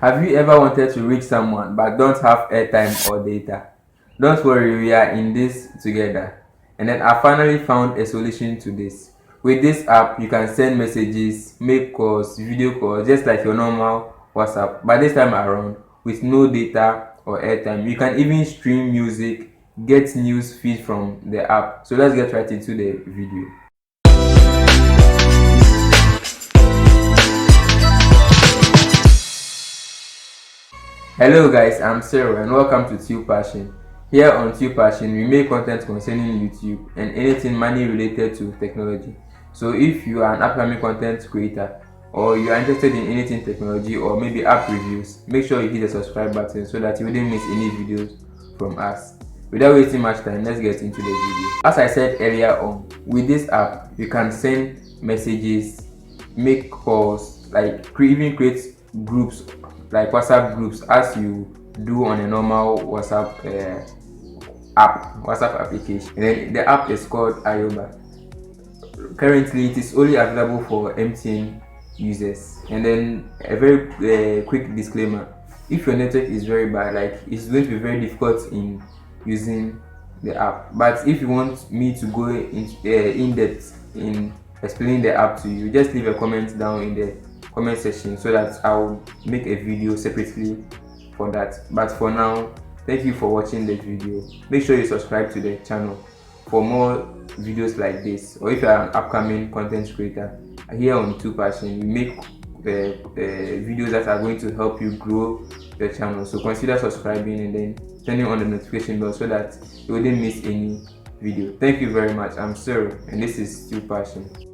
Have you ever wanted to reach someone but don't have airtime or data? Don't worry, we are in this together. And then I finally found a solution to this. With this app, you can send messages, make calls, video calls, just like your normal WhatsApp. But this time around, with no data or airtime, you can even stream music, get news feed from the app. So let's get right into the video. Hello guys, I'm Cyril and welcome to TubePassion. Here on TubePassion, we make content concerning YouTube and anything money related to technology. So if you are an upcoming content creator or you are interested in anything technology or maybe app reviews, make sure you hit the subscribe button so that you wouldn't miss any videos from us. Without wasting much time, let's get into the video. As I said earlier on, with this app, you can send messages, make calls, even create groups like WhatsApp groups as you do on a normal WhatsApp application. And then the app is called Ayoba. Currently, it is only available for MTN users. And then a very quick disclaimer: if your network is very bad, it's going to be very difficult in using the app. But if you want me to go in depth in explaining the app to you, just leave a comment down in the comment section so that I'll make a video separately for that. But for now, thank you for watching the video. Make sure you subscribe to the channel for more videos like this, or if you are an upcoming content creator, here on TubePassion we make videos that are going to help you grow the channel. So consider subscribing and then turning on the notification bell so that you wouldn't miss any video. Thank you very much. I'm Cyril and this is TubePassion.